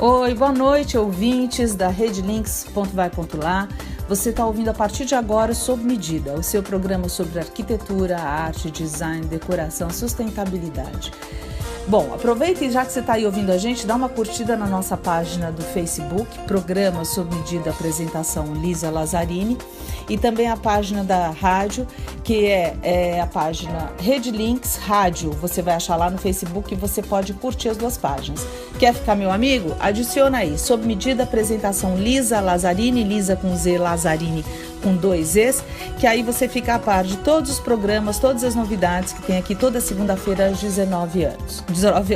Oi, boa noite, ouvintes da Rede Links Vai Lá. Você está ouvindo a partir de agora Sob Medida, o seu programa sobre arquitetura, arte, design, decoração, sustentabilidade. Bom, aproveita e já que você está aí ouvindo a gente, dá uma curtida na nossa página do Facebook, Programa Sob Medida, apresentação Lisa Lazzarini, e também a página da rádio, que é a página Rede Links Rádio. Você vai achar lá no Facebook e você pode curtir as duas páginas. Quer ficar meu amigo? Adiciona aí, Sob Medida, apresentação Lisa Lazzarini, Lisa com Z, Lazzarini com 2 Es, que aí você fica a par de todos os programas, todas as novidades que tem aqui toda segunda-feira às 19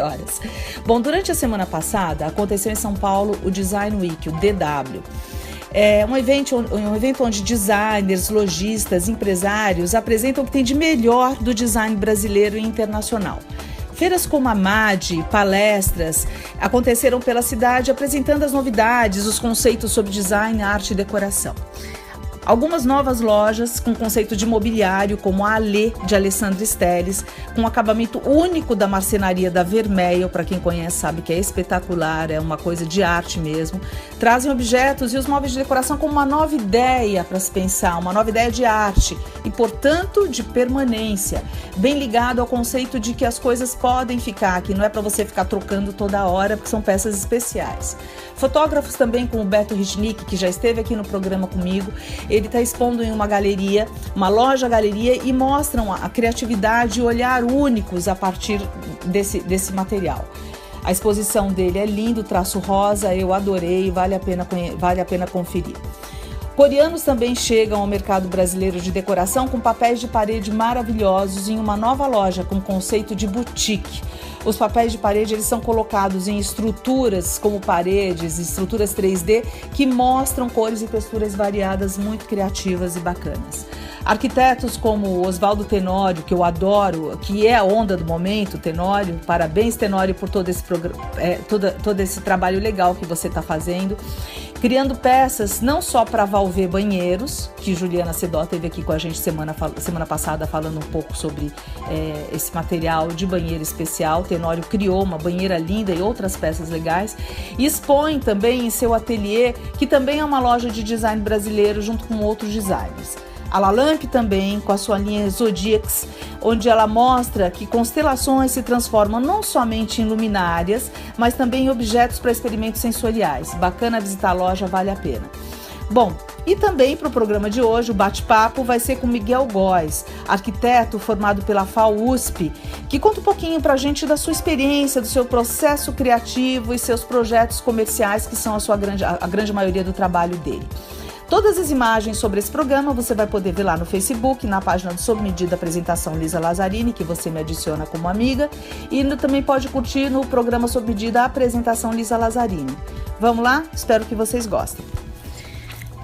horas. Bom, durante a semana passada aconteceu em São Paulo o Design Week, o DW. É um evento onde designers, lojistas, empresários apresentam o que tem de melhor do design brasileiro e internacional. Feiras como a MAD, palestras, aconteceram pela cidade apresentando as novidades, os conceitos sobre design, arte e decoração. Algumas novas lojas com conceito de mobiliário, como a Alê, de Alessandro Esteles, com acabamento único da marcenaria da Vermeil, para quem conhece sabe que é espetacular, é uma coisa de arte mesmo, trazem objetos e os móveis de decoração como uma nova ideia para se pensar, uma nova ideia de arte e, portanto, de permanência, bem ligado ao conceito de que as coisas podem ficar, que não é para você ficar trocando toda hora, porque são peças especiais. Fotógrafos também, como o Beto Richnick, que já esteve aqui no programa comigo, ele está expondo em uma galeria, uma loja-galeria, e mostram a criatividade e olhar únicos a partir desse material. A exposição dele é linda, o traço rosa, eu adorei, vale a pena conferir. Coreanos também chegam ao mercado brasileiro de decoração com papéis de parede maravilhosos em uma nova loja com conceito de boutique. Os papéis de parede eles são colocados em estruturas como paredes, estruturas 3D, que mostram cores e texturas variadas, muito criativas e bacanas. Arquitetos como Oswaldo Tenório, que eu adoro, que é a onda do momento, Tenório, parabéns Tenório por todo esse trabalho legal que você está fazendo, criando peças não só para Valver Banheiros, que Juliana Sedó teve aqui com a gente semana passada falando um pouco sobre esse material de banheiro especial. Tenório criou uma banheira linda e outras peças legais, e expõe também em seu ateliê, que também é uma loja de design brasileiro junto com outros designers. A Lalamp também, com a sua linha Zodiacs, onde ela mostra que constelações se transformam não somente em luminárias, mas também em objetos para experimentos sensoriais. Bacana visitar a loja, vale a pena. Bom, e também para o programa de hoje, o bate-papo vai ser com Miguel Góes, arquiteto formado pela FAUSP, que conta um pouquinho para a gente da sua experiência, do seu processo criativo e seus projetos comerciais, que são a grande maioria do trabalho dele. Todas as imagens sobre esse programa você vai poder ver lá no Facebook, na página do Sob Medida apresentação Lisa Lazzarini, que você me adiciona como amiga, e também pode curtir no programa Sob Medida a apresentação Lisa Lazzarini. Vamos lá? Espero que vocês gostem.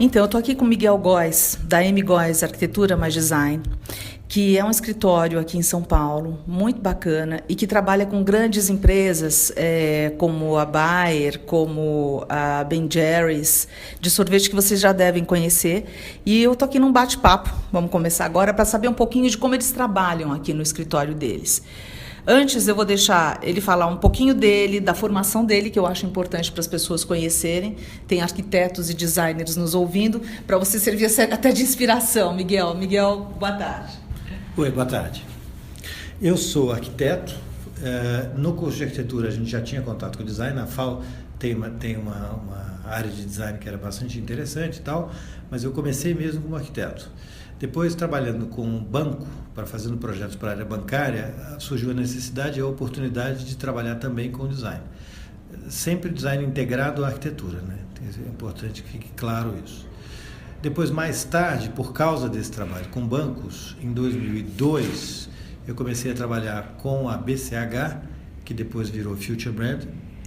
Então, eu tô aqui com Miguel Góes, da M. Góes Arquitetura mais Design, que é um escritório aqui em São Paulo, muito bacana, e que trabalha com grandes empresas como a Bayer, como a Ben Jerry's, de sorvete, que vocês já devem conhecer. E eu estou aqui num bate-papo, vamos começar agora, para saber um pouquinho de como eles trabalham aqui no escritório deles. Antes, eu vou deixar ele falar um pouquinho dele, da formação dele, que eu acho importante para as pessoas conhecerem. Tem arquitetos e designers nos ouvindo, para você servir até de inspiração, Miguel. Miguel, boa tarde. Oi, boa tarde. Eu sou arquiteto. No curso de arquitetura a gente já tinha contato com o design. A FAO tem uma área de design que era bastante interessante e tal, mas eu comecei mesmo como arquiteto. Depois, trabalhando com um banco, fazendo projetos para a área bancária, surgiu a necessidade e a oportunidade de trabalhar também com design. Sempre design integrado à arquitetura, né? É importante que fique claro isso. Depois, mais tarde, por causa desse trabalho com bancos, em 2002, eu comecei a trabalhar com a BCH, que depois virou Future Brand,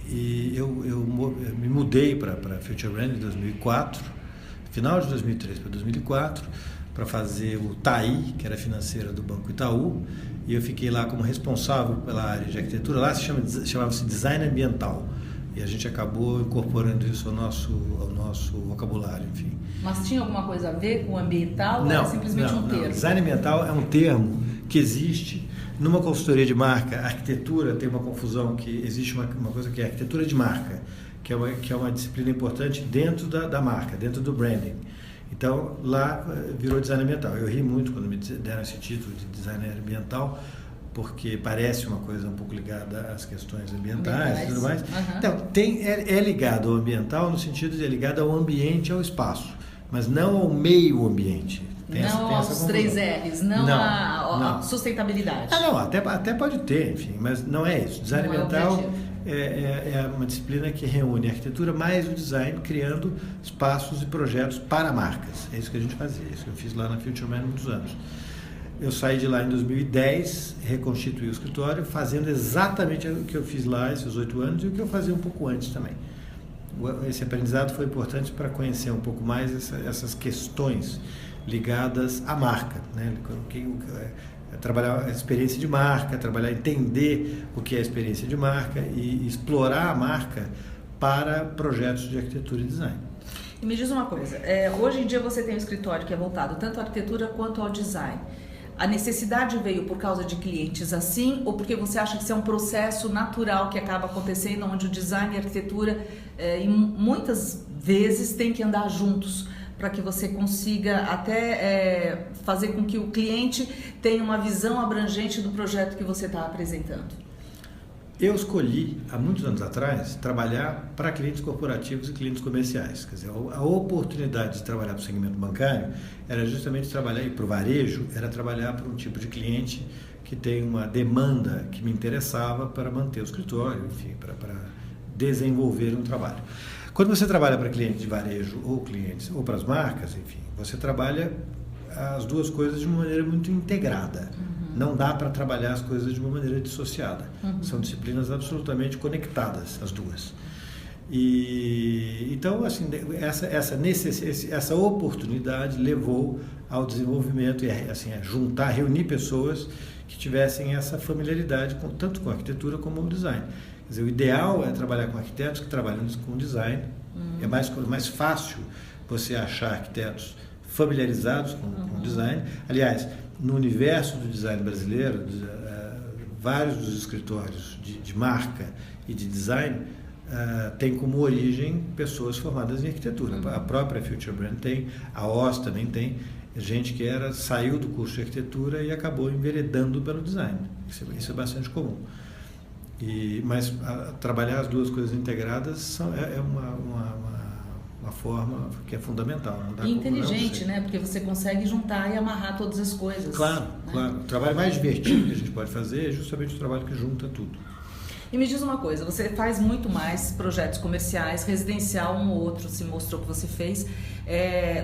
e eu me mudei para a Future Brand em 2004, final de 2003 para 2004, para fazer o TAI, que era financeira do Banco Itaú, e eu fiquei lá como responsável pela área de arquitetura. Lá chamava-se Design Ambiental, e a gente acabou incorporando isso ao nosso vocabulário, enfim. Mas tinha alguma coisa a ver com o ambiental ou era simplesmente um termo? Design ambiental é um termo que existe numa consultoria de marca. A arquitetura tem uma confusão, que existe uma coisa que é arquitetura de marca, que é uma disciplina importante dentro da marca, dentro do branding. Então, lá virou design ambiental. Eu ri muito quando me deram esse título de designer ambiental, porque parece uma coisa um pouco ligada às questões ambientais e tudo mais. Uhum. Então, é ligado ao ambiental no sentido de é ligado ao ambiente, ao espaço, mas não ao meio ambiente. Tem aos 3 R's, não a sustentabilidade. Não, até pode ter, enfim, mas não é isso. Design ambiental é uma disciplina que reúne a arquitetura mais o design, criando espaços e projetos para marcas. É isso que a gente fazia, isso que eu fiz lá na FutureMan há muitos anos. Eu saí de lá em 2010, reconstituí o escritório, fazendo exatamente o que eu fiz lá esses 8 anos e o que eu fazia um pouco antes também. Esse aprendizado foi importante para conhecer um pouco mais essas questões ligadas à marca, né? Trabalhar a experiência de marca, entender o que é a experiência de marca e explorar a marca para projetos de arquitetura e design. E me diz uma coisa, hoje em dia você tem um escritório que é voltado tanto à arquitetura quanto ao design. A necessidade veio por causa de clientes assim, ou porque você acha que isso é um processo natural que acaba acontecendo, onde o design e a arquitetura muitas vezes têm que andar juntos, para que você consiga até fazer com que o cliente tenha uma visão abrangente do projeto que você está apresentando? Eu escolhi, há muitos anos atrás, trabalhar para clientes corporativos e clientes comerciais. Quer dizer, a oportunidade de trabalhar para o segmento bancário era justamente trabalhar, e para o varejo, era trabalhar para um tipo de cliente que tem uma demanda que me interessava para manter o escritório, enfim, para desenvolver um trabalho. Quando você trabalha para clientes de varejo ou clientes, ou para as marcas, enfim, você trabalha as duas coisas de uma maneira muito integrada. Não dá para trabalhar as coisas de uma maneira dissociada. São disciplinas absolutamente conectadas, as duas. E então, assim, essa oportunidade levou ao desenvolvimento e assim, a juntar, reunir pessoas que tivessem essa familiaridade tanto com a arquitetura como o design. Quer dizer, o ideal é trabalhar com arquitetos que trabalham com design. É mais fácil você achar arquitetos familiarizados com design. Aliás, no universo do design brasileiro, vários dos escritórios de marca e de design têm como origem pessoas formadas em arquitetura. A própria FutureBrand tem, a OS também tem gente que saiu do curso de arquitetura e acabou enveredando pelo design. Isso é bastante comum. Mas trabalhar as duas coisas integradas é uma forma que é fundamental. Não dá e inteligente, né? Porque você consegue juntar e amarrar todas as coisas. Claro, né? Claro. O trabalho mais divertido que a gente pode fazer é justamente o trabalho que junta tudo. E me diz uma coisa, você faz muito mais projetos comerciais, residencial, um ou outro se mostrou que você fez.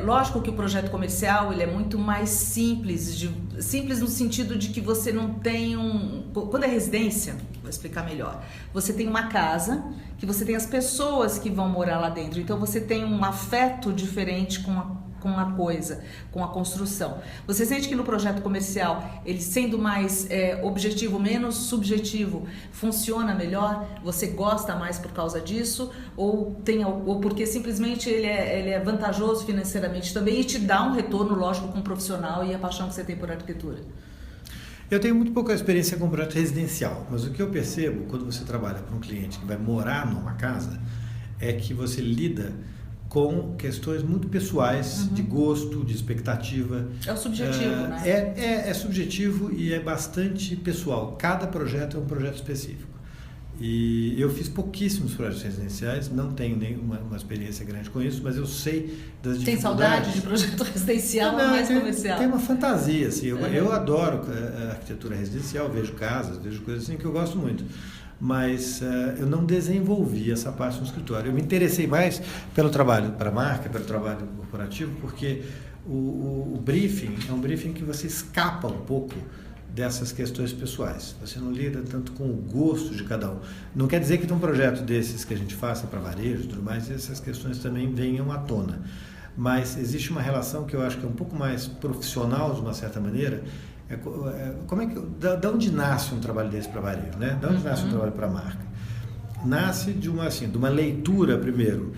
Lógico que o projeto comercial ele é muito mais simples no sentido de que você não tem quando é residência, vou explicar melhor, você tem uma casa, que você tem as pessoas que vão morar lá dentro, então você tem um afeto diferente com a coisa, com a construção. Você sente que no projeto comercial, ele sendo mais objetivo, menos subjetivo, funciona melhor? Você gosta mais por causa disso? Ou porque simplesmente ele é vantajoso financeiramente também e te dá um retorno, lógico, com o profissional e a paixão que você tem por arquitetura? Eu tenho muito pouca experiência com projeto residencial, mas o que eu percebo quando você trabalha para um cliente que vai morar numa casa é que você lida com questões muito pessoais, de gosto, de expectativa. É o subjetivo, né? É subjetivo e é bastante pessoal. Cada projeto é um projeto específico. E eu fiz pouquíssimos projetos residenciais, não tenho nenhuma experiência grande com isso, mas eu sei das dificuldades. Tem saudade de projeto residencial ou mais comercial? Tem uma fantasia, assim. Eu adoro a arquitetura residencial, vejo casas, vejo coisas assim que eu gosto muito. Mas eu não desenvolvi essa parte no escritório. Eu me interessei mais pelo trabalho para a marca, pelo trabalho corporativo, porque o briefing é um briefing que você escapa um pouco dessas questões pessoais. Você não lida tanto com o gosto de cada um. Não quer dizer que um projeto desses que a gente faça para varejo e tudo mais, essas questões também venham à tona. Mas existe uma relação que eu acho que é um pouco mais profissional, de uma certa maneira. Da onde nasce um trabalho desse para varejo, né? Da onde nasce um trabalho para marca? Nasce de uma leitura, primeiro,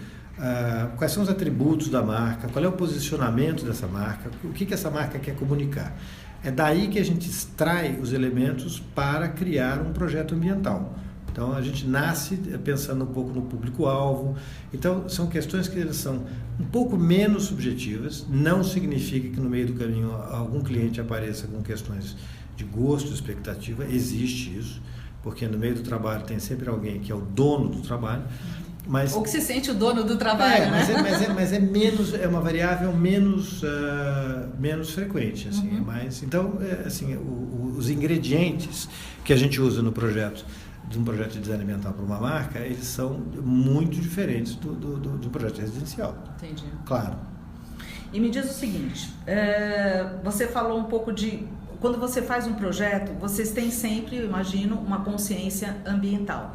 quais são os atributos da marca, qual é o posicionamento dessa marca, o que essa marca quer comunicar. É daí que a gente extrai os elementos para criar um projeto ambiental. Então, a gente nasce pensando um pouco no público-alvo. Então, são questões que elas são um pouco menos subjetivas. Não significa que no meio do caminho algum cliente apareça com questões de gosto, expectativa. Existe isso, porque no meio do trabalho tem sempre alguém que é o dono do trabalho. Ou que se sente o dono do trabalho, né? Mas é uma variável menos frequente, assim, então, assim, os ingredientes que a gente usa no projeto, de um projeto de design ambiental para uma marca, eles são muito diferentes do projeto residencial. Entendi. Claro. E me diz o seguinte, você falou um pouco de... Quando você faz um projeto, vocês têm sempre, eu imagino, uma consciência ambiental.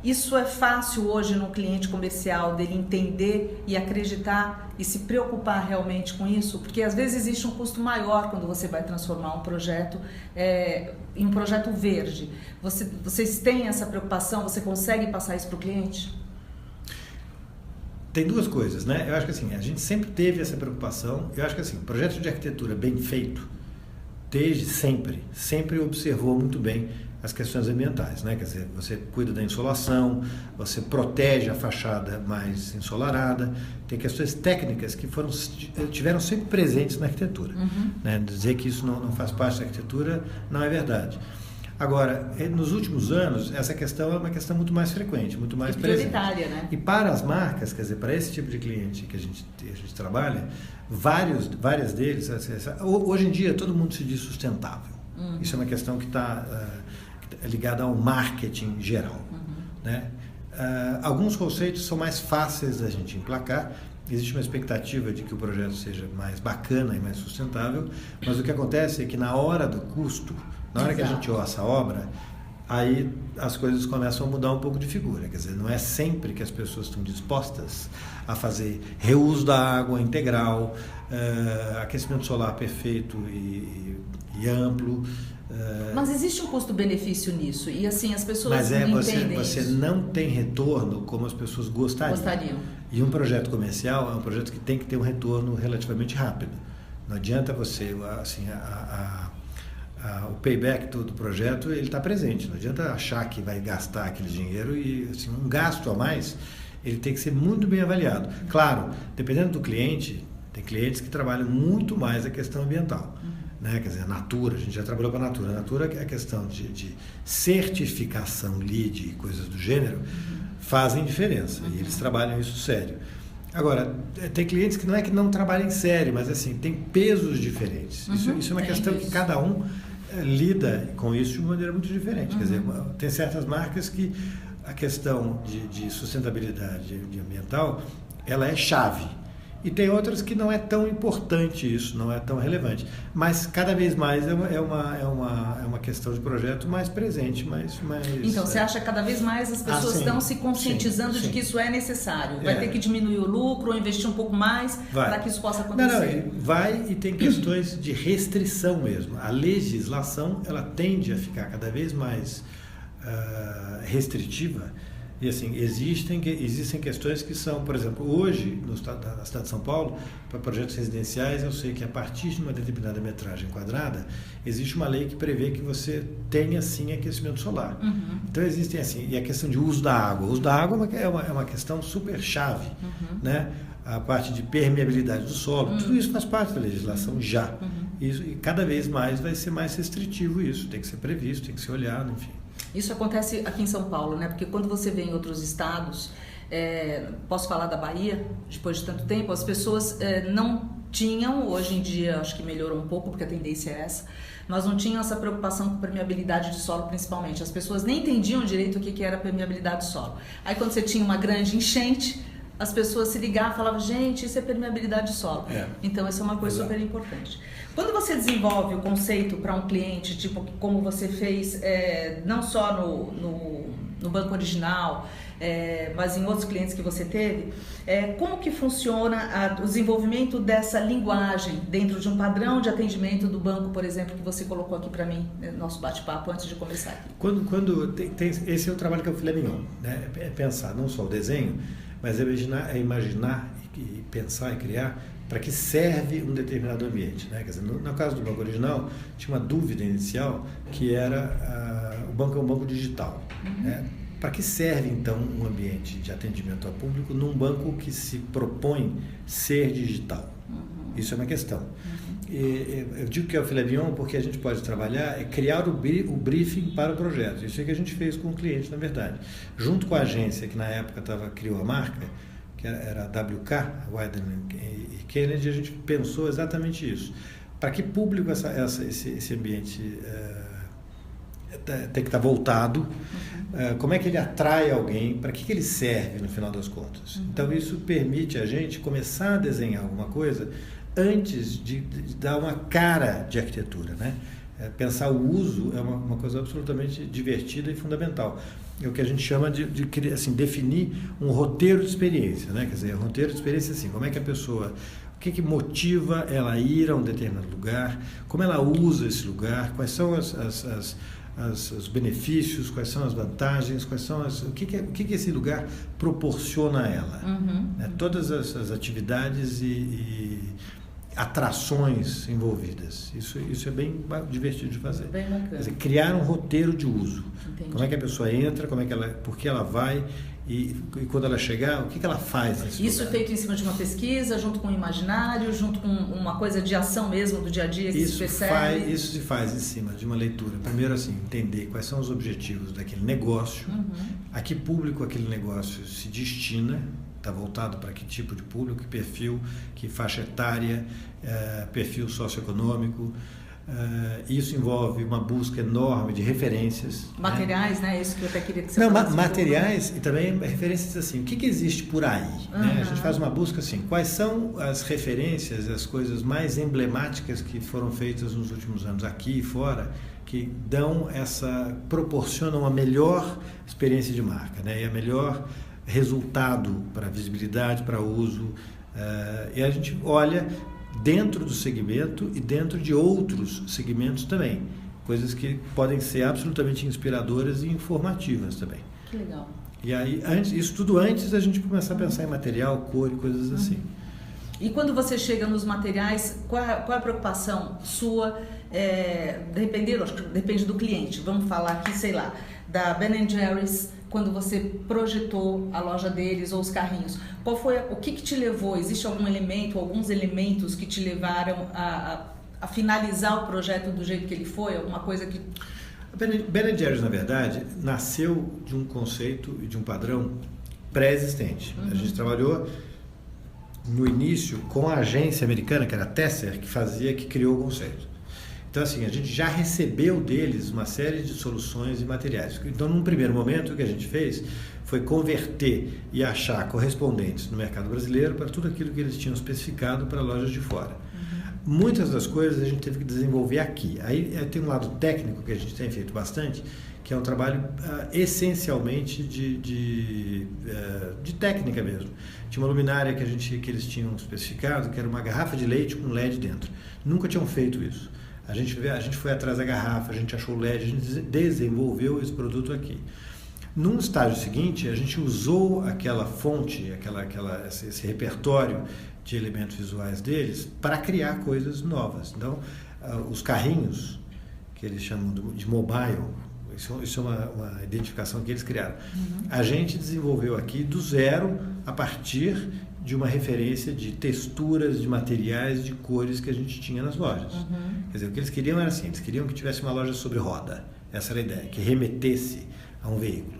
Isso é fácil hoje no cliente comercial dele entender e acreditar e se preocupar realmente com isso? Porque às vezes existe um custo maior quando você vai transformar um projeto em um projeto verde. Vocês têm essa preocupação? Você consegue passar isso para o cliente? Tem duas coisas, né? Eu acho que assim, a gente sempre teve essa preocupação. Eu acho que assim, projeto de arquitetura bem feito, desde sempre observou muito bem as questões ambientais, né? Quer dizer, você cuida da insolação, você protege a fachada mais ensolarada, tem questões técnicas que tiveram sempre presentes na arquitetura. Né? Dizer que isso não faz parte da arquitetura não é verdade. Agora, nos últimos anos, essa questão é uma questão muito mais frequente, muito mais prioritária, presente. Né? E para as marcas, quer dizer, para esse tipo de cliente que a gente trabalha, várias deles, hoje em dia todo mundo se diz sustentável. Isso é uma questão que está ligada ao marketing geral. Né? Alguns conceitos são mais fáceis da gente emplacar. Existe uma expectativa de que o projeto seja mais bacana e mais sustentável, mas o que acontece é que na hora do custo, na hora que a gente orça a obra, aí as coisas começam a mudar um pouco de figura. Quer dizer, não é sempre que as pessoas estão dispostas a fazer reuso da água integral, aquecimento solar perfeito e amplo. Mas existe um custo-benefício nisso, e assim, as pessoas não entendem você isso. não tem retorno como as pessoas gostariam. E um projeto comercial é um projeto que tem que ter um retorno relativamente rápido. Não adianta você, assim, o payback do projeto, ele está presente. Não adianta achar que vai gastar aquele dinheiro e, assim, um gasto a mais, ele tem que ser muito bem avaliado. Claro, dependendo do cliente, tem clientes que trabalham muito mais a questão ambiental. Né? Quer dizer, a Natura, a gente já trabalhou para a Natura. A Natura, a questão de certificação LEED e coisas do gênero, fazem diferença. E eles trabalham isso sério. Agora, tem clientes que não é que não trabalhem sério, mas assim, tem pesos diferentes. Isso é uma questão que cada um lida com isso de uma maneira muito diferente. Quer dizer, tem certas marcas que a questão de sustentabilidade ambiental, ela é chave. E tem outras que não é tão importante isso, não é tão relevante. Mas cada vez mais é uma questão de projeto mais presente, mais... Então, você acha que cada vez mais as pessoas estão se conscientizando de que isso é necessário? Vai ter que diminuir o lucro ou investir um pouco mais para que isso possa acontecer? Não, vai, e tem questões de restrição mesmo. A legislação, ela tende a ficar cada vez mais restritiva. E assim, existem questões que são, por exemplo, hoje, na cidade de São Paulo, para projetos residenciais, eu sei que a partir de uma determinada metragem quadrada, existe uma lei que prevê que você tenha, sim, aquecimento solar. Então, existem, assim, e a questão de uso da água. O uso da água é uma questão super chave, né? A parte de permeabilidade do solo, tudo isso faz parte da legislação já. Isso, e cada vez mais vai ser mais restritivo isso, tem que ser previsto, tem que ser olhado, enfim. Isso acontece aqui em São Paulo, né? Porque quando você vê em outros estados, posso falar da Bahia, depois de tanto tempo, as pessoas não tinham, hoje em dia acho que melhorou um pouco, porque a tendência é essa, mas não tinham essa preocupação com permeabilidade de solo, principalmente. As pessoas nem entendiam direito o que era permeabilidade de solo. Aí quando você tinha uma grande enchente, as pessoas se ligavam e falavam, gente, isso é permeabilidade de solo. Então, isso é uma coisa super importante. Quando você desenvolve o conceito para um cliente, tipo como você fez, não só no banco original, mas em outros clientes que você teve, como que funciona o desenvolvimento dessa linguagem dentro de um padrão de atendimento do banco, por exemplo, que você colocou aqui para mim, no nosso bate-papo antes de começar aqui? Esse é o trabalho que é o filé mignon, né? É pensar não só o desenho, mas é imaginar e pensar e criar para que serve um determinado ambiente, né? Quer dizer, no caso do banco original, tinha uma dúvida inicial que era o banco é um banco digital, né? Para que serve, então, um ambiente de atendimento ao público num banco que se propõe ser digital? Isso é uma questão. Eu digo que é o filé mignon porque a gente pode trabalhar é criar o briefing para o projeto. Isso é que a gente fez com o cliente, na verdade. Junto com a agência que na época criou a marca, que era a WK, Wieden e Kennedy, a gente pensou exatamente isso. Para que público esse ambiente tem que estar voltado? Como é que ele atrai alguém? Para que ele serve no final das contas? Então isso permite a gente começar a desenhar alguma coisa antes de dar uma cara de arquitetura, né? Pensar o uso é uma coisa absolutamente divertida e fundamental. É o que a gente chama de assim, definir um roteiro de experiência, né? Quer dizer, roteiro de experiência assim, como é que a pessoa, o que motiva ela a ir a um determinado lugar, como ela usa esse lugar, quais são os benefícios, quais são as vantagens, quais são o que esse lugar proporciona a ela. Né? Todas as atividades e atrações envolvidas. Isso é bem divertido de fazer. Bem bacana. Quer dizer, criar um roteiro de uso. Entendi. Como é que a pessoa entra, por que ela vai e quando ela chegar, o que ela faz nesse Isso lugar. Feito em cima de uma pesquisa, junto com o imaginário, junto com uma coisa de ação mesmo do dia a dia que se percebe? Isso se faz em cima de uma leitura. Primeiro, assim, entender quais são os objetivos daquele negócio, a que público aquele negócio se destina, está voltado para que tipo de público, que perfil, que faixa etária, perfil socioeconômico. Isso envolve uma busca enorme de referências. Materiais, né? Isso que eu até queria que você Não, falasse. materiais e também referências assim, o que existe por aí? Né? A gente faz uma busca assim, quais são as referências, as coisas mais emblemáticas que foram feitas nos últimos anos aqui e fora, que proporcionam a melhor experiência de marca, né? E a melhor resultado para visibilidade, para uso, e a gente olha dentro do segmento e dentro de outros segmentos também, coisas que podem ser absolutamente inspiradoras e informativas também. Que legal. E aí, isso tudo antes da gente começar a pensar em material, cor e coisas assim. E quando você chega nos materiais, qual é a preocupação sua? Depende do cliente. Vamos falar aqui, sei lá, da Ben & Jerry's, quando você projetou a loja deles ou os carrinhos. O que te levou? Existe algum elemento, alguns elementos que te levaram a finalizar o projeto do jeito que ele foi? Alguma coisa que... Ben & Jerry's, na verdade, nasceu de um conceito e de um padrão pré-existente. A gente trabalhou no início com a agência americana, que era a Tesser, que criou o conceito. Então, assim, a gente já recebeu deles uma série de soluções e materiais. Então, num primeiro momento, o que a gente fez foi converter e achar correspondentes no mercado brasileiro para tudo aquilo que eles tinham especificado para lojas de fora. Muitas das coisas a gente teve que desenvolver aqui. Aí tem um lado técnico que a gente tem feito bastante, que é um trabalho essencialmente de técnica mesmo. Tinha uma luminária que eles tinham especificado, que era uma garrafa de leite com LED dentro. Nunca tinham feito isso. A gente foi atrás da garrafa, a gente achou o LED, a gente desenvolveu esse produto aqui. Num estágio seguinte, a gente usou aquela fonte, esse repertório de elementos visuais deles para criar coisas novas. Então, os carrinhos, que eles chamam de mobile, isso é uma identificação que eles criaram. A gente desenvolveu aqui do zero, a partir de uma referência de texturas, de materiais, de cores que a gente tinha nas lojas. Quer dizer, o que eles queriam era assim, eles queriam que tivesse uma loja sobre roda. Essa era a ideia, que remetesse a um veículo.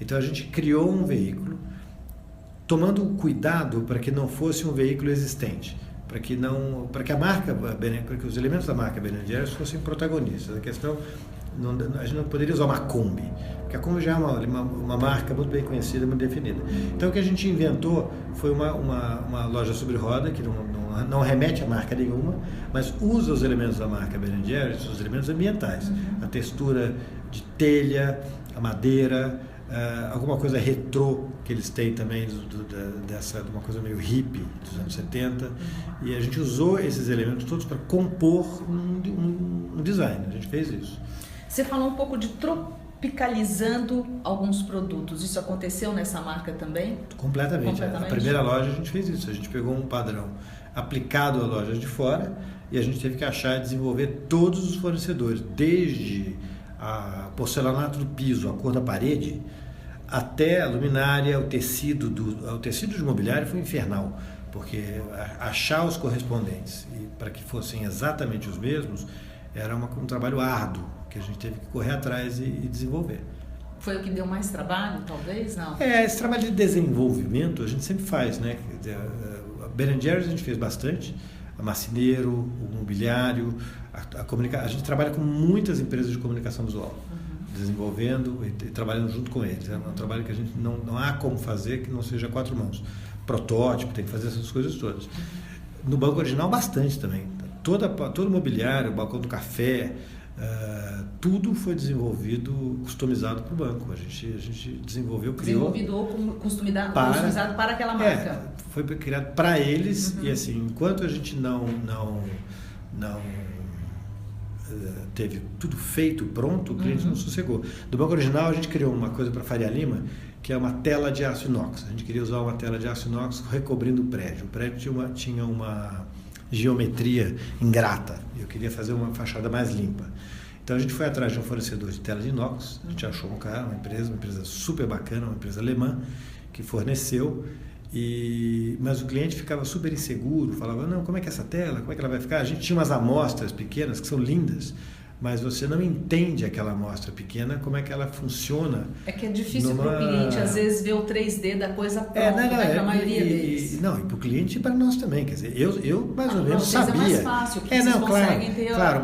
Então a gente criou um veículo, tomando cuidado para que não fosse um veículo existente, para que os elementos da marca Ben & Jerry's fossem protagonistas. A questão, a gente não poderia usar uma Kombi, porque a Kombi já é uma marca muito bem conhecida, muito definida. Então o que a gente inventou foi uma loja sobre roda, que não remete a marca nenhuma, mas usa os elementos da marca Ben & Jerry's, os elementos ambientais, a textura de telha, a madeira, alguma coisa retrô que eles têm também, de uma coisa meio hippie dos anos 70, e a gente usou esses elementos todos para compor um design. A gente fez isso. Você falou um pouco de tropicalizando alguns produtos. Isso aconteceu nessa marca também? Completamente. A primeira loja a gente fez isso. A gente pegou um padrão aplicado a lojas de fora e a gente teve que achar e desenvolver todos os fornecedores, desde a porcelanato do piso, a cor da parede, até a luminária, o tecido de mobiliário foi infernal, porque achar os correspondentes e para que fossem exatamente os mesmos era um trabalho árduo que a gente teve que correr atrás e desenvolver. Foi o que deu mais trabalho, talvez, não? Esse trabalho de desenvolvimento a gente sempre faz, né? A Ben & Jerry's a gente fez bastante, a Marceneiro, o mobiliário, a gente trabalha com muitas empresas de comunicação visual, desenvolvendo e trabalhando junto com eles. É um trabalho que a gente não há como fazer que não seja 4 mãos. Protótipo, tem que fazer essas coisas todas. No Banco Original, bastante também. Todo o mobiliário, o balcão do café, tudo foi desenvolvido, customizado para o banco. A gente desenvolveu, criou... Desenvolvido ou customizado para aquela marca. Foi criado para eles e assim, enquanto a gente não teve tudo feito, pronto, o cliente não sossegou. Do Banco Original, a gente criou uma coisa para Faria Lima, que é uma tela de aço inox. A gente queria usar uma tela de aço inox recobrindo o prédio. O prédio tinha uma geometria ingrata. Eu queria fazer uma fachada mais limpa. Então a gente foi atrás de um fornecedor de tela de inox. A gente achou um cara, uma empresa super bacana, uma empresa alemã, que forneceu. Mas o cliente ficava super inseguro, falava, não, como é que é essa tela? Como é que ela vai ficar? A gente tinha umas amostras pequenas que são lindas, mas você não entende aquela amostra pequena, como é que ela funciona. É que é difícil para o cliente, às vezes, ver o 3D da coisa pronta, para a maioria deles. Não, e para o cliente e para nós também. Quer dizer, eu mais ou menos sabia. É mais fácil, que vocês conseguem ter... Claro,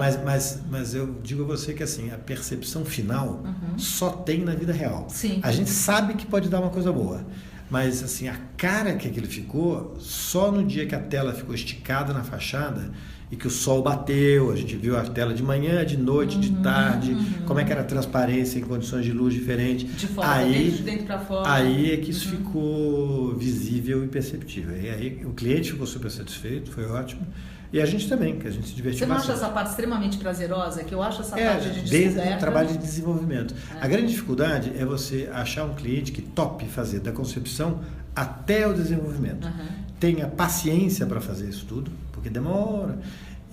mas eu digo a você que assim, a percepção final só tem na vida real. Sim. A gente sabe que pode dar uma coisa boa. Mas assim, a cara que aquilo ficou, só no dia que a tela ficou esticada na fachada e que o sol bateu, a gente viu a tela de manhã, de noite, de tarde, como é que era a transparência em condições de luz diferentes. De fora, de dentro para fora. Aí é que isso ficou visível e perceptível. E aí o cliente ficou super satisfeito, foi ótimo. E a gente também, que a gente se divertiu bastante. Você não acha essa parte extremamente prazerosa? Que eu acho essa parte de desde descoberta... o trabalho de desenvolvimento. A grande dificuldade é você achar um cliente que tope fazer da concepção até o desenvolvimento. Tenha paciência para fazer isso tudo, porque demora,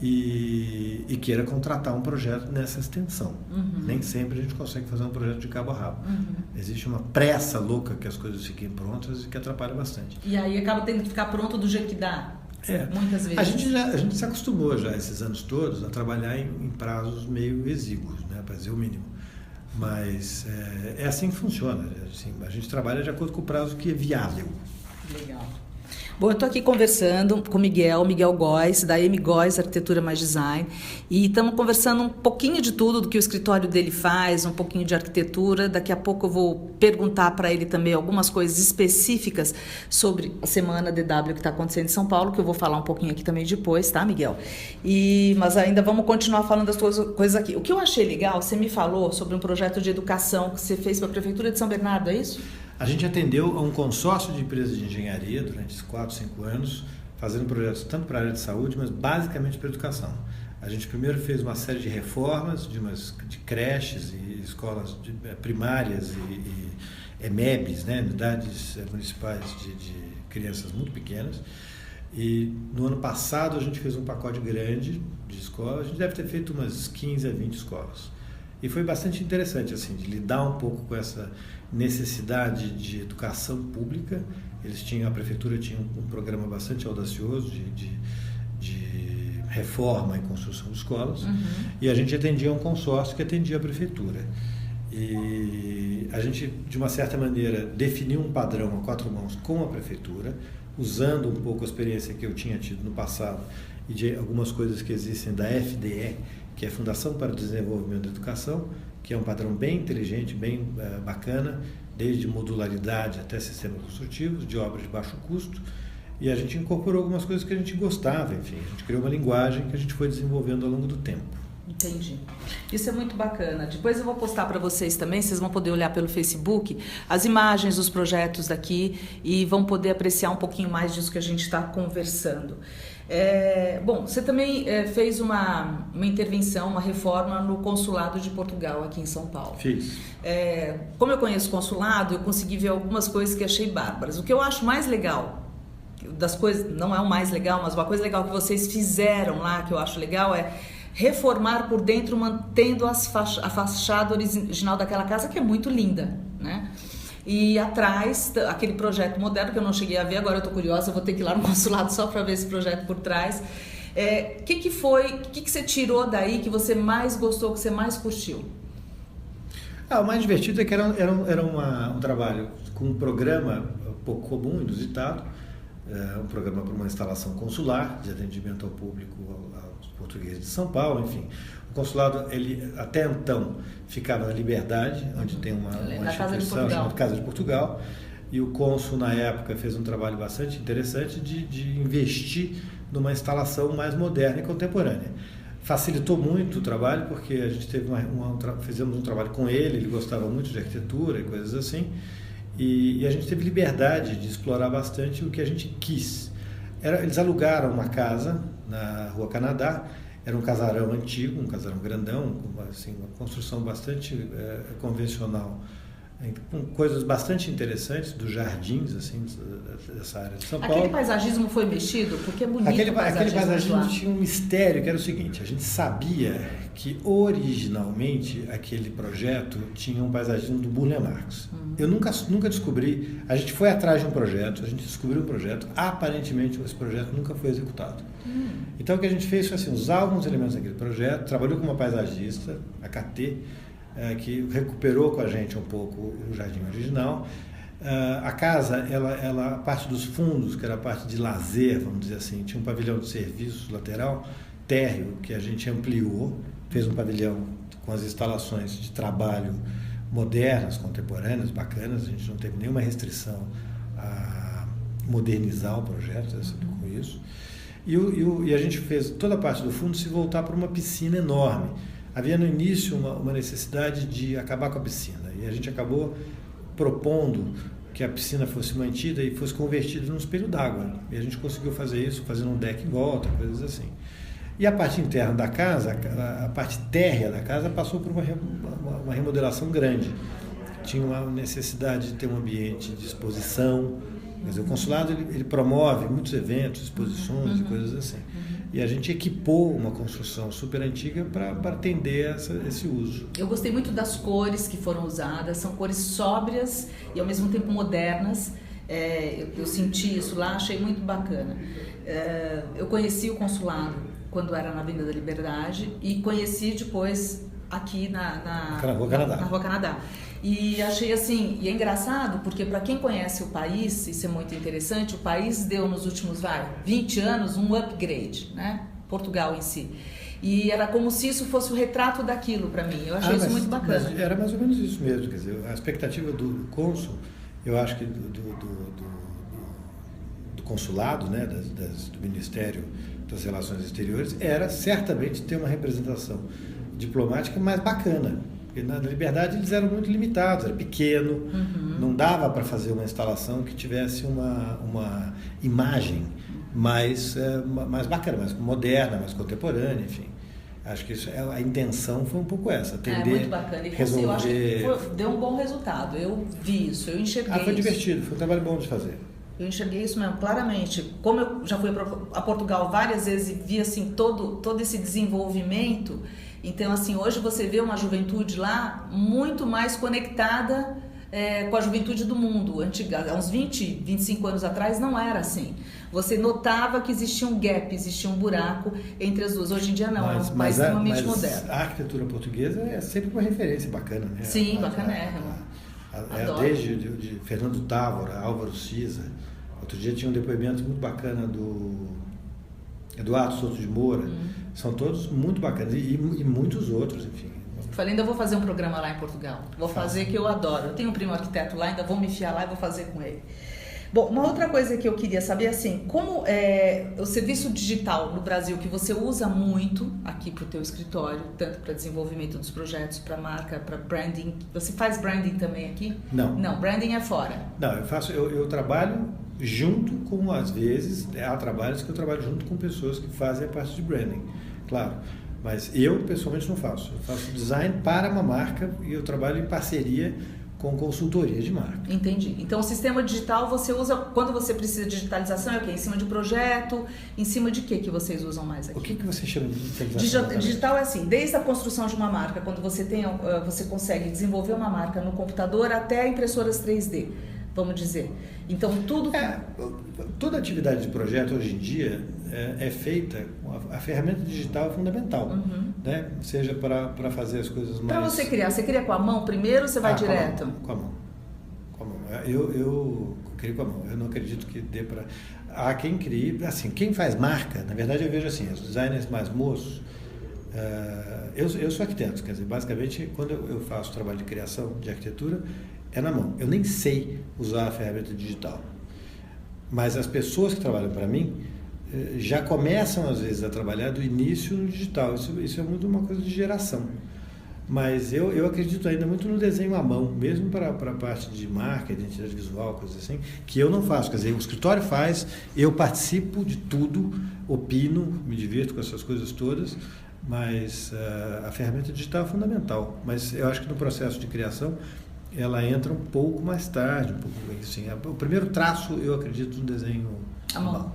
e queira contratar um projeto nessa extensão. Nem sempre a gente consegue fazer um projeto de cabo a rabo. Existe uma pressa louca que as coisas fiquem prontas e que atrapalha bastante. E aí acaba tendo que ficar pronto do jeito que dá. Muitas vezes. A gente se acostumou já esses anos todos a trabalhar em prazos meio exíguos, né, para dizer o mínimo. Mas é assim que funciona. Assim, a gente trabalha de acordo com o prazo que é viável. Legal. Bom, eu estou aqui conversando com o Miguel Góes, da M. Góes Arquitetura Mais Design, e estamos conversando um pouquinho de tudo do que o escritório dele faz, um pouquinho de arquitetura. Daqui a pouco eu vou perguntar para ele também algumas coisas específicas sobre a Semana DW que está acontecendo em São Paulo, que eu vou falar um pouquinho aqui também depois, tá, Miguel? Mas ainda vamos continuar falando das coisas aqui. O que eu achei legal, você me falou sobre um projeto de educação que você fez para a Prefeitura de São Bernardo, é isso? A gente atendeu a um consórcio de empresas de engenharia durante esses 4, 5 anos, fazendo projetos tanto para a área de saúde, mas basicamente para a educação. A gente primeiro fez uma série de reformas de creches e escolas primárias e EMEBs, né, unidades municipais de crianças muito pequenas. E no ano passado a gente fez um pacote grande de escolas, a gente deve ter feito umas 15 a 20 escolas. E foi bastante interessante, assim, de lidar um pouco com essa necessidade de educação pública. A prefeitura tinha um programa bastante audacioso de reforma e construção de escolas, e a gente atendia um consórcio que atendia a prefeitura. E a gente, de uma certa maneira, definiu um padrão a 4 mãos com a prefeitura, usando um pouco a experiência que eu tinha tido no passado e de algumas coisas que existem da FDE, que é a Fundação para o Desenvolvimento da Educação, que é um padrão bem inteligente, bem bacana, desde modularidade até sistemas construtivos, de obras de baixo custo, e a gente incorporou algumas coisas que a gente gostava, enfim, a gente criou uma linguagem que a gente foi desenvolvendo ao longo do tempo. Entendi. Isso é muito bacana. Depois eu vou postar para vocês também, vocês vão poder olhar pelo Facebook, as imagens dos projetos daqui e vão poder apreciar um pouquinho mais disso que a gente está conversando. Bom, você também fez uma intervenção, uma reforma no Consulado de Portugal aqui em São Paulo. Fiz. Como eu conheço o consulado, eu consegui ver algumas coisas que achei bárbaras. O que eu acho mais legal, das coisas, não é o mais legal, mas uma coisa legal que vocês fizeram lá, que eu acho legal, é reformar por dentro, mantendo a fachada original daquela casa, que é muito linda, né? e atrás, aquele projeto moderno que eu não cheguei a ver, agora eu estou curiosa, eu vou ter que ir lá no consulado só para ver esse projeto por trás. O que você tirou daí que você mais gostou, que você mais curtiu? O mais divertido é que era um trabalho com um programa pouco comum, inusitado, um programa para uma instalação consular de atendimento ao público, aos portugueses de São Paulo, enfim. O consulado, ele até então ficava na Liberdade, onde tem uma instituição chamada Casa de Portugal, e o cônsul na época fez um trabalho bastante interessante de investir numa instalação mais moderna e contemporânea. Facilitou muito o trabalho, porque a gente teve fizemos um trabalho com ele gostava muito de arquitetura e coisas assim, e a gente teve liberdade de explorar bastante o que a gente quis. Eles alugaram uma casa na Rua Canadá, era um casarão antigo, um casarão grandão, com assim, uma construção bastante convencional, com coisas bastante interessantes dos jardins assim dessa área de São Paulo. Aquele paisagismo foi mexido? Porque é bonito aquele paisagismo tinha um mistério, que era o seguinte: a gente sabia que originalmente aquele projeto tinha um paisagismo do Burle Marx. Eu nunca descobri, a gente foi atrás de um projeto, a gente descobriu um projeto, aparentemente esse projeto nunca foi executado. Então o que a gente fez foi assim, usar alguns elementos daquele projeto, trabalhou com uma paisagista, a KT, que recuperou com a gente um pouco o jardim original. A casa, a parte dos fundos, que era a parte de lazer, vamos dizer assim, tinha um pavilhão de serviços lateral, térreo, que a gente ampliou, fez um pavilhão com as instalações de trabalho modernas, contemporâneas, bacanas. A gente não teve nenhuma restrição a modernizar o projeto com isso. E a gente fez toda a parte do fundo se voltar para uma piscina enorme. Havia no início uma necessidade de acabar com a piscina, e a gente acabou propondo que a piscina fosse mantida e fosse convertida num espelho d'água. E a gente conseguiu fazer isso, fazendo um deck em volta, coisas assim. E a parte interna da casa, a parte térrea da casa, passou por uma remodelação grande. Tinha uma necessidade de ter um ambiente de exposição. Quer dizer, o consulado ele promove muitos eventos, exposições e coisas assim. E a gente equipou uma construção super antiga para atender esse uso. Eu gostei muito das cores que foram usadas, são cores sóbrias e ao mesmo tempo modernas. Eu senti isso lá, achei muito bacana. Eu conheci o consulado quando era na Avenida da Liberdade e conheci depois aqui na Rua Canadá. E achei assim, e é engraçado porque para quem conhece o país, isso é muito interessante, o país deu nos últimos 20 anos um upgrade, né? Portugal em si. E era como se isso fosse o retrato daquilo para mim. Eu achei isso muito bacana. Mas era mais ou menos isso mesmo, quer dizer, a expectativa do cônsul, eu acho que do consulado, né, do Ministério das Relações Exteriores, era certamente ter uma representação diplomática mais bacana. Porque na Liberdade eles eram muito limitados, era pequeno, não dava para fazer uma instalação que tivesse uma imagem mais bacana, mais moderna, mais contemporânea, enfim. Acho que a intenção foi um pouco essa, atender, muito bacana. E resolver... eu acho que deu um bom resultado, eu vi isso, eu enxerguei foi divertido, foi um trabalho bom de fazer. Eu enxerguei isso mesmo, claramente. Como eu já fui a Portugal várias vezes e vi assim, todo esse desenvolvimento, então assim, hoje você vê uma juventude lá muito mais conectada com a juventude do mundo. Há uns 20, 25 anos atrás não era assim. Você notava que existia um gap, existia um buraco entre as duas. Hoje em dia não, é um país extremamente moderno. A arquitetura portuguesa é sempre uma referência bacana, né? Sim, bacanérrima. Desde de Fernando Távora, Álvaro Siza. Outro dia tinha um depoimento muito bacana do Eduardo Souto de Moura. São todos muito bacanas e muitos outros, enfim. Falei, ainda vou fazer um programa lá em Portugal. Vou fazer, que eu adoro. Eu tenho um primo arquiteto lá, ainda vou me enfiar lá e vou fazer com ele. Bom, uma outra coisa que eu queria saber, assim, como o serviço digital no Brasil, que você usa muito aqui para o teu escritório, tanto para desenvolvimento dos projetos, para marca, para branding. Você faz branding também aqui? Não. Não, branding é fora. Não, eu trabalho junto com, às vezes, há trabalhos que eu trabalho junto com pessoas que fazem a parte de branding, claro. Mas eu, pessoalmente, não faço. Eu faço design para uma marca e eu trabalho em parceria com consultoria de marca. Entendi. Então, o sistema digital você usa quando você precisa de digitalização, é o quê? Em cima de projeto? Em cima de que vocês usam mais aqui? O que você chama de digitalização? Digital é assim, desde a construção de uma marca, quando você consegue desenvolver uma marca no computador, até impressoras 3D, vamos dizer. Então, tudo... Toda atividade de projeto hoje em dia é feita, a ferramenta digital é fundamental, né? Seja para fazer as coisas mais... Para você cria com a mão primeiro ou você vai direto? Com a mão. Eu crio com a mão, eu não acredito que dê para... Há quem crie, assim, quem faz marca, na verdade eu vejo assim, os designers mais moços, eu sou arquiteto, quer dizer, basicamente quando eu faço trabalho de criação, de arquitetura, é na mão. Eu nem sei usar a ferramenta digital. Mas as pessoas que trabalham para mim já começam, às vezes, a trabalhar do início no digital. Isso é muito uma coisa de geração. Mas eu acredito ainda muito no desenho à mão, mesmo para a parte de marca, identidade visual, coisas assim, que eu não faço. Quer dizer, o escritório faz, eu participo de tudo, opino, me divirto com essas coisas todas, mas a ferramenta digital é fundamental. Mas eu acho que no processo de criação ela entra um pouco mais tarde, um pouco assim. O primeiro traço, eu acredito, no desenho à mão.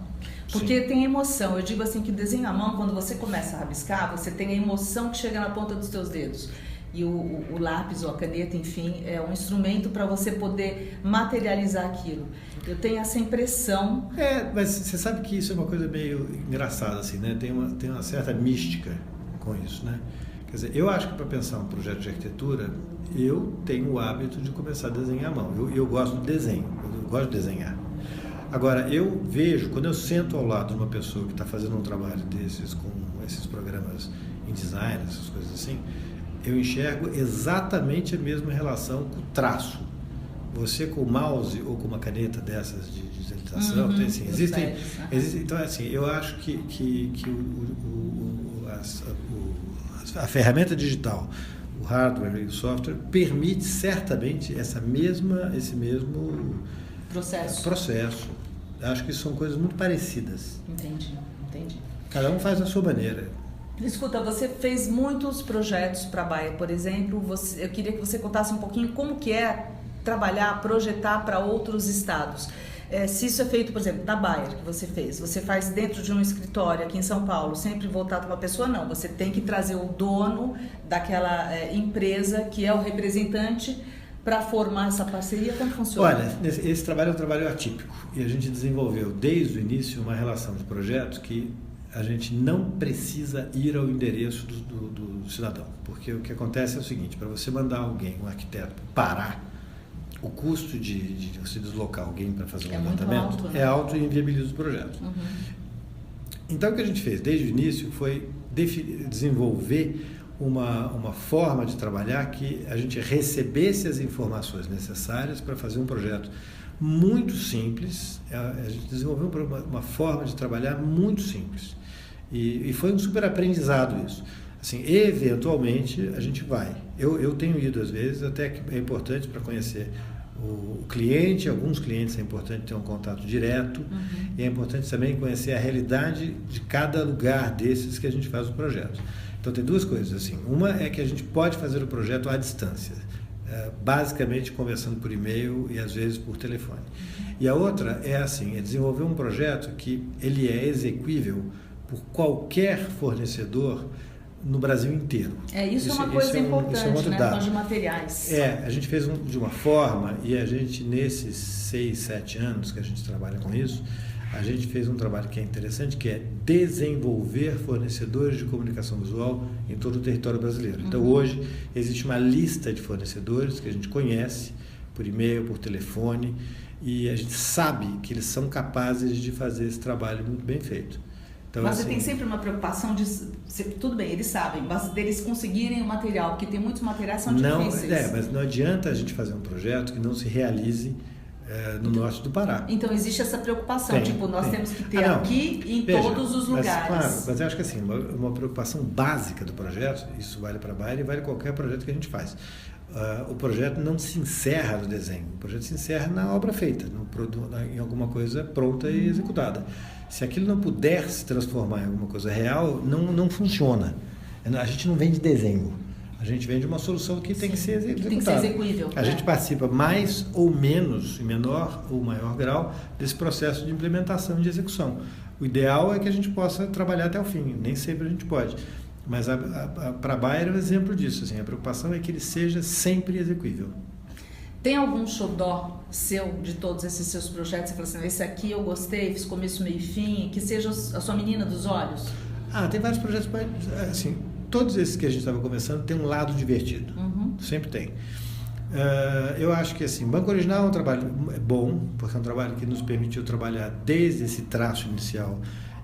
Porque tem emoção. Eu digo assim que desenho à mão, quando você começa a rabiscar, você tem a emoção que chega na ponta dos teus dedos. E o lápis ou a caneta, enfim, é um instrumento para você poder materializar aquilo. Eu tenho essa impressão. Mas você sabe que isso é uma coisa meio engraçada, assim, né? Tem uma certa mística com isso, né? Quer dizer, eu acho que para pensar um projeto de arquitetura, eu tenho o hábito de começar a desenhar à mão. Eu gosto de desenho, eu gosto de desenhar. Agora, eu vejo, quando eu sento ao lado de uma pessoa que está fazendo um trabalho desses, com esses programas em design, essas coisas assim, eu enxergo exatamente a mesma relação com o traço. Você com o mouse ou com uma caneta dessas de digitalização, assim, existem, então, assim, eu acho que a ferramenta digital, o hardware e o software, permite certamente esse mesmo processo. Acho que são coisas muito parecidas. Entendi. Cada um faz da sua maneira. Escuta, você fez muitos projetos para a Bayer, por exemplo. Eu queria que você contasse um pouquinho como que é trabalhar, projetar para outros estados. Se isso é feito, por exemplo, da Bayer, que você faz dentro de um escritório aqui em São Paulo, sempre voltado para uma pessoa, não. Você tem que trazer o dono daquela empresa, que é o representante, para formar essa parceria. Como funciona? Olha, esse trabalho é um trabalho atípico e a gente desenvolveu desde o início uma relação de projeto que a gente não precisa ir ao endereço do cidadão, porque o que acontece é o seguinte: para você mandar alguém, um arquiteto, parar, o custo de você deslocar alguém para fazer um levantamento alto, né? É alto e inviabiliza o projeto. Então o que a gente fez desde o início foi desenvolver uma forma de trabalhar que a gente recebesse as informações necessárias para fazer um projeto muito simples. A gente desenvolveu uma forma de trabalhar muito simples e foi um super aprendizado isso. Assim, eventualmente a gente vai. Eu tenho ido às vezes, até que é importante para conhecer o cliente. Alguns clientes é importante ter um contato direto, e é importante também conhecer a realidade de cada lugar desses que a gente faz o projeto. Então tem duas coisas, assim. Uma é que a gente pode fazer o projeto à distância, basicamente conversando por e-mail e às vezes por telefone. E a outra é assim, é desenvolver um projeto que ele é exequível por qualquer fornecedor no Brasil inteiro. Isso é uma coisa importante, né? Nós de materiais. A gente fez de uma forma, e a gente, nesses 6, 7 anos que a gente trabalha com isso, a gente fez um trabalho que é interessante, que é desenvolver fornecedores de comunicação visual em todo o território brasileiro. Então, hoje, existe uma lista de fornecedores que a gente conhece por e-mail, por telefone, e a gente sabe que eles são capazes de fazer esse trabalho muito bem feito. Então, mas você tem sempre uma preocupação de... Tudo bem, eles sabem, mas deles conseguirem o material, porque tem muitos materiais que são difíceis. Mas não adianta a gente fazer um projeto que não se realize no norte do Pará. Então existe essa preocupação, nós temos que ter aqui em todos os lugares. Claro, mas eu acho que assim, uma preocupação básica do projeto, isso vale para a Bayer e vale qualquer projeto que a gente faz. O projeto não se encerra no desenho, o projeto se encerra na obra feita, em alguma coisa pronta e executada. Se aquilo não puder se transformar em alguma coisa real, não funciona. A gente não vende desenho, A gente vende uma solução que tem que ser executada. Tem que ser execuível. A gente participa mais ou menos, em menor ou maior grau, desse processo de implementação e de execução. O ideal é que a gente possa trabalhar até o fim, nem sempre a gente pode. Mas para a Bayer é um exemplo disso. Assim, a preocupação é que ele seja sempre execuível. Tem algum xodó seu de todos esses seus projetos? Você fala assim, esse aqui eu gostei, fiz começo, meio e fim, que seja a sua menina dos olhos? Tem vários projetos, assim, todos esses que a gente estava começando tem um lado divertido. Sempre tem. Eu acho que assim, Banco Original é um trabalho bom, porque é um trabalho que nos permitiu trabalhar desde esse traço inicial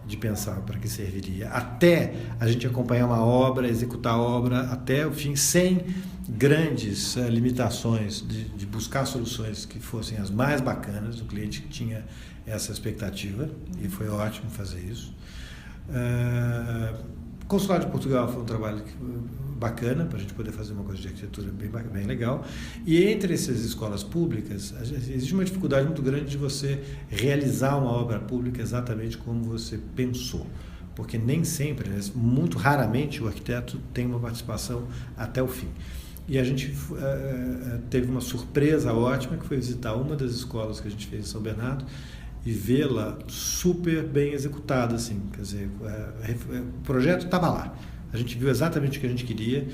de pensar para que serviria, até a gente acompanhar uma obra, executar a obra até o fim, sem grandes limitações de buscar soluções que fossem as mais bacanas. O cliente tinha essa expectativa e foi ótimo fazer isso. Consulado de Portugal foi um trabalho bacana para a gente poder fazer uma coisa de arquitetura bem legal. E entre essas escolas públicas, existe uma dificuldade muito grande de você realizar uma obra pública exatamente como você pensou. Porque nem sempre, muito raramente, o arquiteto tem uma participação até o fim. E a gente teve uma surpresa ótima, que foi visitar uma das escolas que a gente fez em São Bernardo, e vê-la super bem executada, assim, quer dizer, o projeto estava lá, a gente viu exatamente o que a gente queria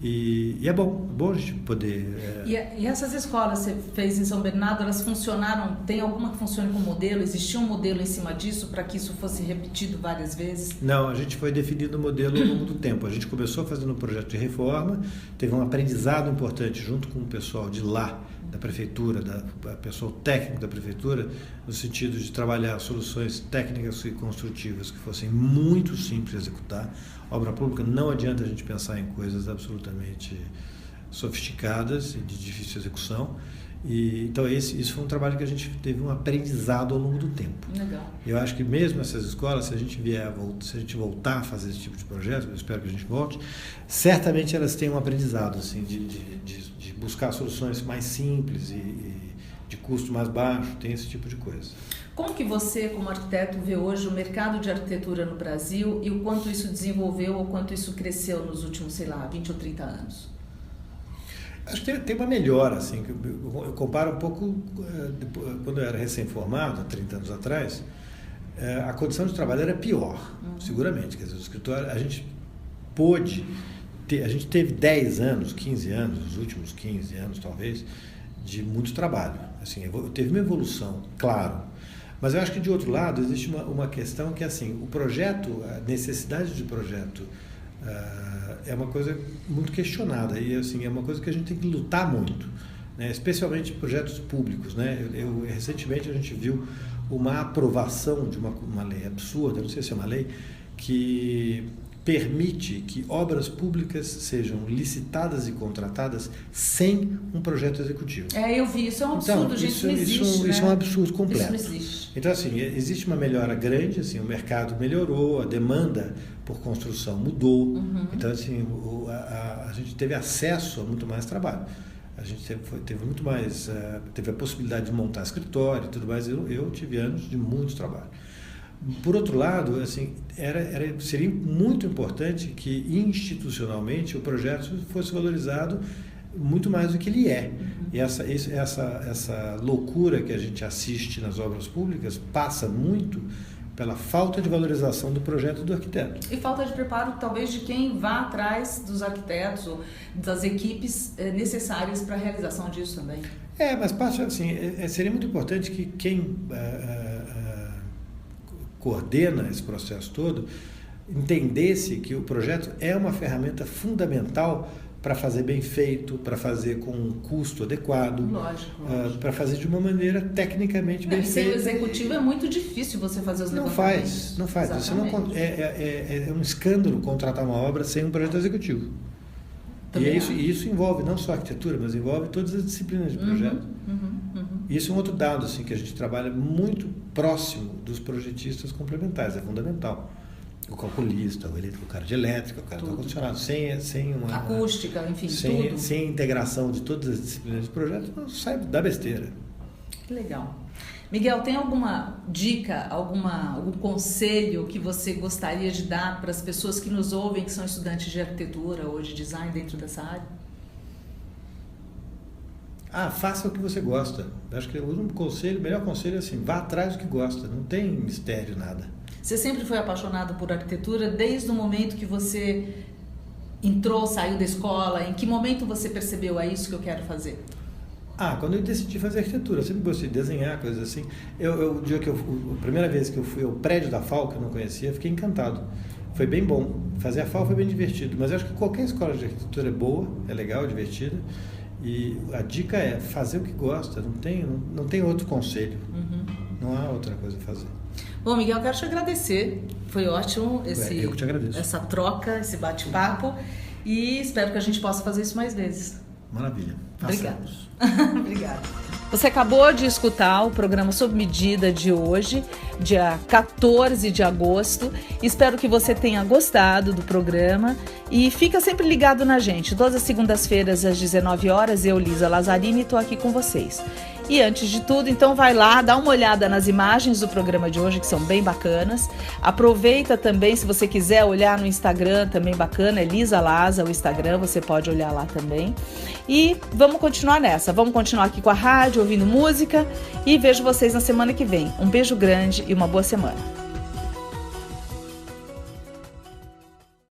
e é bom a gente poder... E essas escolas que você fez em São Bernardo, elas funcionaram, tem alguma que funcione como modelo? Existia um modelo em cima disso para que isso fosse repetido várias vezes? Não, a gente foi definindo o modelo ao longo do tempo. A gente começou fazendo um projeto de reforma, teve um aprendizado importante junto com o pessoal de lá, da prefeitura, pessoal técnico da prefeitura, no sentido de trabalhar soluções técnicas e construtivas que fossem muito simples de executar. Obra pública, não adianta a gente pensar em coisas absolutamente sofisticadas e de difícil execução. Então isso foi um trabalho que a gente teve um aprendizado ao longo do tempo. Legal. Eu acho que mesmo essas escolas, se a gente voltar a fazer esse tipo de projeto, eu espero que a gente volte, certamente elas têm um aprendizado assim, de buscar soluções mais simples e de custo mais baixo, tem esse tipo de coisa. Como que você, como arquiteto, vê hoje o mercado de arquitetura no Brasil e o quanto isso desenvolveu ou quanto isso cresceu nos últimos, 20 ou 30 anos? Acho que tem uma melhora, assim, eu comparo um pouco, quando eu era recém-formado, há 30 anos atrás, a condição de trabalho era pior, seguramente. Quer dizer, o escritório, a gente teve 10 anos, 15 anos, os últimos 15 anos talvez, de muito trabalho. Assim, teve uma evolução, claro, mas eu acho que de outro lado existe uma questão que assim, o projeto, a necessidade de projeto é uma coisa muito questionada e assim, é uma coisa que a gente tem que lutar muito, né? Especialmente projetos públicos, né? Recentemente a gente viu uma aprovação de uma lei absurda, não sei se é uma lei, que permite que obras públicas sejam licitadas e contratadas sem um projeto executivo. Eu vi, isso é um absurdo, então, gente, não existe, né? Isso é um absurdo completo. Isso não existe. Então, assim, existe uma melhora grande, assim, o mercado melhorou, a demanda por construção mudou, então, assim, a gente teve acesso a muito mais trabalho. A gente teve muito mais, teve a possibilidade de montar escritório e tudo mais, eu tive anos de muito trabalho. Por outro lado, assim, seria muito importante que institucionalmente o projeto fosse valorizado muito mais do que ele é. E essa loucura que a gente assiste nas obras públicas passa muito pela falta de valorização do projeto do arquiteto. E falta de preparo, talvez, de quem vá atrás dos arquitetos ou das equipes necessárias para a realização disso também. Mas assim, seria muito importante que quem coordena esse processo todo entendesse que o projeto é uma ferramenta fundamental para fazer bem feito, para fazer com um custo adequado, lógico. Para fazer de uma maneira tecnicamente bem feita. Sem o executivo é muito difícil você fazer os levantamentos. Não faz. Você não, é um escândalo contratar uma obra sem um projeto executivo. E isso envolve não só a arquitetura, mas envolve todas as disciplinas de projeto. E isso é um outro dado assim, que a gente trabalha muito próximo dos projetistas complementares, é fundamental. O calculista, o cara de elétrica, o cara do ar-condicionado, sem uma... acústica, enfim, tudo. Sem a integração de todas as disciplinas de projeto, não sai da besteira. Que legal. Miguel, tem alguma dica, algum conselho que você gostaria de dar para as pessoas que nos ouvem, que são estudantes de arquitetura ou de design dentro dessa área? Faça o que você gosta. Acho que o melhor conselho é assim, vá atrás do que gosta, não tem mistério, nada. Você sempre foi apaixonado por arquitetura desde o momento que você entrou, saiu da escola? Em que momento você percebeu, é isso que eu quero fazer? Quando eu decidi fazer arquitetura, eu sempre gostei de desenhar, coisas assim. A primeira vez que eu fui ao prédio da FAO, que eu não conhecia, fiquei encantado. Foi bem bom. Fazer a FAO foi bem divertido. Mas eu acho que qualquer escola de arquitetura é boa, é legal, é divertida. E a dica é fazer o que gosta, não tem outro conselho. Não há outra coisa a fazer. Bom, Miguel, eu quero te agradecer. Foi ótimo eu que te agradeço. Essa troca, esse bate-papo. E espero que a gente possa fazer isso mais vezes. Maravilha. Obrigada. Obrigada. Você acabou de escutar o programa Sob Medida de hoje, dia 14 de agosto. Espero que você tenha gostado do programa e fica sempre ligado na gente. Todas as segundas-feiras às 19 horas, eu, Lisa Lazzarini, estou aqui com vocês. E antes de tudo, então vai lá, dá uma olhada nas imagens do programa de hoje, que são bem bacanas. Aproveita também, se você quiser olhar no Instagram, também bacana, é Lisa Laza, o Instagram, você pode olhar lá também. E vamos continuar nessa, vamos continuar aqui com a rádio, ouvindo música e vejo vocês na semana que vem. Um beijo grande e uma boa semana.